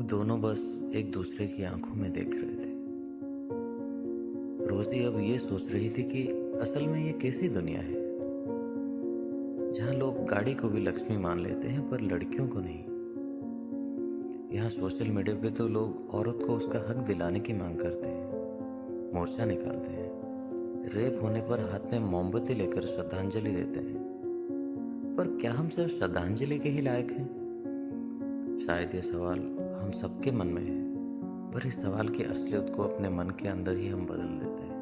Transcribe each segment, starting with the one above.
दोनों बस एक दूसरे की आंखों में देख रहे थे। रोजी अब ये सोच रही थी कि असल में ये कैसी दुनिया है जहाँ लोग गाड़ी को भी लक्ष्मी मान लेते हैं पर लड़कियों को नहीं। यहाँ सोशल मीडिया पे तो लोग औरत को उसका हक दिलाने की मांग करते हैं, मोर्चा निकालते हैं, रेप होने पर हाथ में मोमबत्ती लेकर श्रद्धांजलि देते हैं। पर क्या हम सिर्फ श्रद्धांजलि के ही लायक हैं? शायद ये सवाल हम सबके मन में है, पर इस सवाल की असलियत को अपने मन के अंदर ही हम बदल देते हैं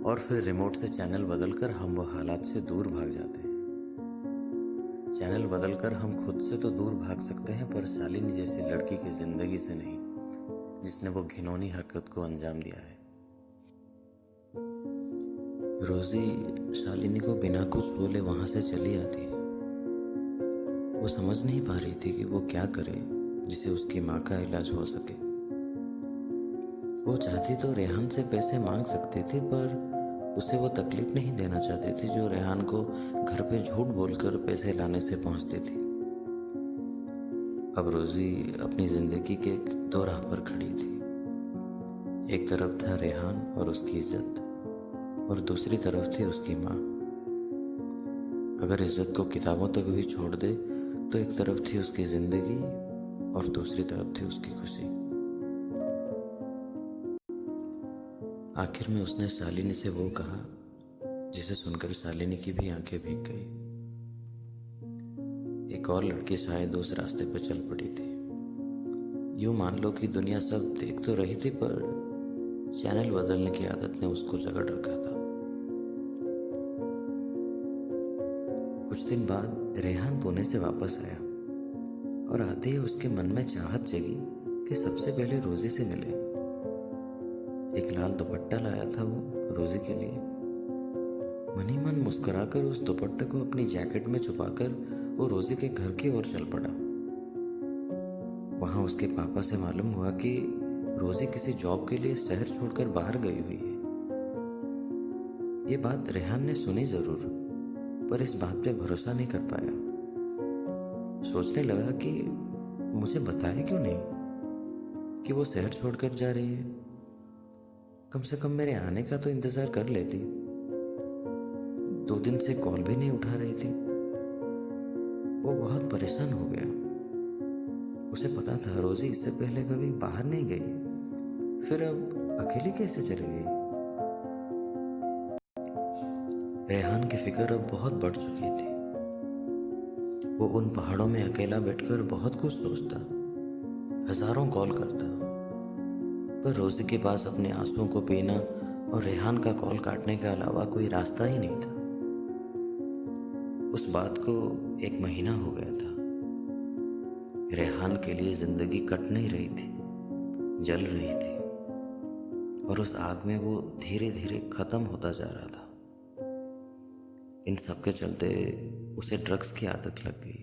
और फिर रिमोट से चैनल बदलकर हम वो हालात से दूर भाग जाते हैं। चैनल बदलकर हम खुद से तो दूर भाग सकते हैं, पर शालिनी जैसी लड़की की जिंदगी से नहीं, जिसने वो घिनौनी हरकत को अंजाम दिया है। रोजी शालिनी को बिना कुछ बोले वहां से चली आती है। वो समझ नहीं पा रही थी कि वो क्या करे जिसे उसकी माँ का इलाज हो सके। वो चाहती तो रेहान से पैसे मांग सकती थी, पर उसे वो तकलीफ नहीं देना चाहती थी जो रेहान को घर पे झूठ बोलकर पैसे लाने से पहुंचती थी। अब रोजी अपनी जिंदगी के एक दो राह पर खड़ी थी। एक तरफ था रेहान और उसकी इज्जत, और दूसरी तरफ थी उसकी माँ। अगर इज्जत को किताबों तक भी छोड़ दे तो एक तरफ थी उसकी जिंदगी और दूसरी तरफ थी उसकी खुशी। आखिर में उसने शालिनी से वो कहा जिसे सुनकर शालिनी की भी आंखें भीग गई। एक और लड़की शायद उस रास्ते पर चल पड़ी थी। यूं मान लो कि दुनिया सब देख तो रही थी, पर चैनल बदलने की आदत ने उसको जकड़ रखा था। कुछ दिन बाद रेहान पुणे से वापस आया और आते ही उसके मन में चाहत जगी कि सबसे पहले रोजी से मिले। एक लाल दुपट्टा लाया था वो रोजी के लिए। मन ही मन मुस्कुराकर उस दुपट्टे को अपनी जैकेट में छुपाकर वो रोजी के घर की ओर चल पड़ा। वहां उसके पापा से मालूम हुआ कि रोजी किसी जॉब के लिए शहर छोड़कर बाहर गई हुई है। ये बात रेहान ने सुनी जरूर, पर इस बात पे भरोसा नहीं कर पाया। सोचने लगा कि मुझे बताया क्यों नहीं कि वो शहर छोड़कर जा रही है। कम से कम मेरे आने का तो इंतजार कर लेती। 2 दिन से कॉल भी नहीं उठा रही थी। वो बहुत परेशान हो गया। उसे पता था रोजी इससे पहले कभी बाहर नहीं गई, फिर अब अकेली कैसे चली गई। रेहान की फिक्र अब बहुत बढ़ चुकी थी। वो उन पहाड़ों में अकेला बैठकर बहुत कुछ सोचता, हजारों कॉल करता, पर रोजी के पास अपने आंसुओं को पीना और रेहान का कॉल काटने के अलावा कोई रास्ता ही नहीं था। उस बात को 1 महीना हो गया था। रेहान के लिए जिंदगी कट नहीं रही थी, जल रही थी, और उस आग में वो धीरे धीरे खत्म होता जा रहा था। इन सब के चलते उसे ड्रग्स की आदत लग गई।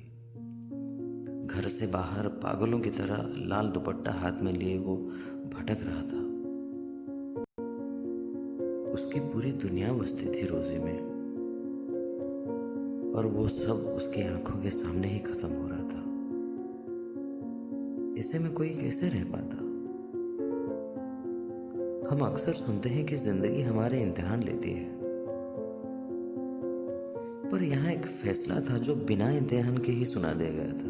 घर से बाहर पागलों की तरह लाल दुपट्टा हाथ में लिए वो भटक रहा था। उसकी पूरी दुनिया बसती थी रोजी में, और वो सब उसकी आंखों के सामने ही खत्म हो रहा था। ऐसे में कोई कैसे रह पाता? हम अक्सर सुनते हैं कि जिंदगी हमारे इम्तिहान लेती है, पर यहाँ एक फैसला था जो बिना इम्तिहान के ही सुना दिया गया था।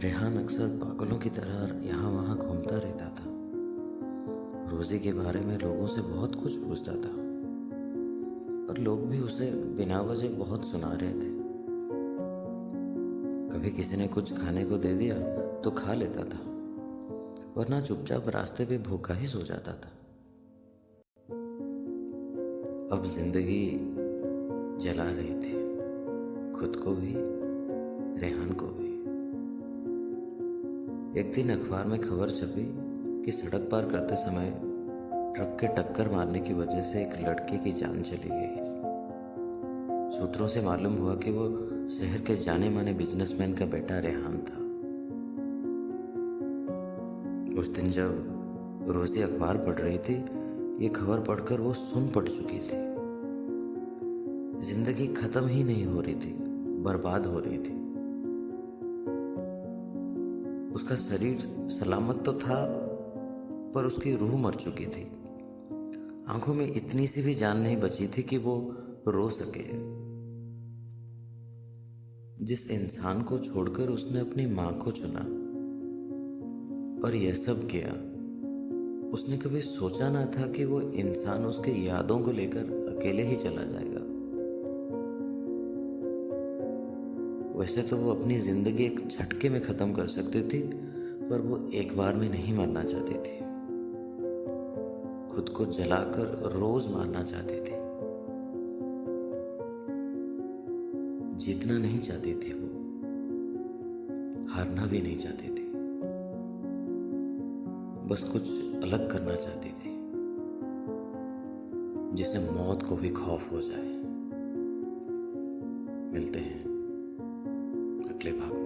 रेहान अक्सर पागलों की तरह यहाँ वहाँ घूमता रहता था। रोजी के बारे में लोगों से बहुत कुछ पूछता था, और लोग भी उसे बिना वजह बहुत सुना रहे थे। कभी किसी ने कुछ खाने को दे दिया तो खा लेता था, वरना चुपचाप रास्ते पे भूखा ही सो जाता था। अब जिंदगी जला रही थी, खुद को भी, रेहान को भी। एक दिन अखबार में खबर छपी कि सड़क पार करते समय ट्रक के टक्कर मारने की वजह से एक लड़के की जान चली गई। सूत्रों से मालूम हुआ कि वो शहर के जाने माने बिजनेसमैन का बेटा रेहान था। उस दिन जब रोजी अखबार पढ़ रही थी, ये खबर पढ़कर वो सुन पड़ चुकी थी। जिंदगी खत्म ही नहीं हो रही थी, बर्बाद हो रही थी। उसका शरीर सलामत तो था, पर उसकी रूह मर चुकी थी। आंखों में इतनी सी भी जान नहीं बची थी कि वो रो सके। जिस इंसान को छोड़कर उसने अपनी माँ को चुना और यह सब किया, उसने कभी सोचा ना था कि वो इंसान उसके यादों को लेकर अकेले ही चला जाएगा। वैसे तो वो अपनी जिंदगी एक झटके में खत्म कर सकती थी, पर वो एक बार में नहीं मरना चाहती थी। खुद को जलाकर रोज मारना चाहती थी। जीतना नहीं चाहती थी वो, हारना भी नहीं चाहती थी, बस कुछ अलग करना चाहती थी जिसे मौत को भी खौफ हो जाए। मिलते हैं अगले भाग में।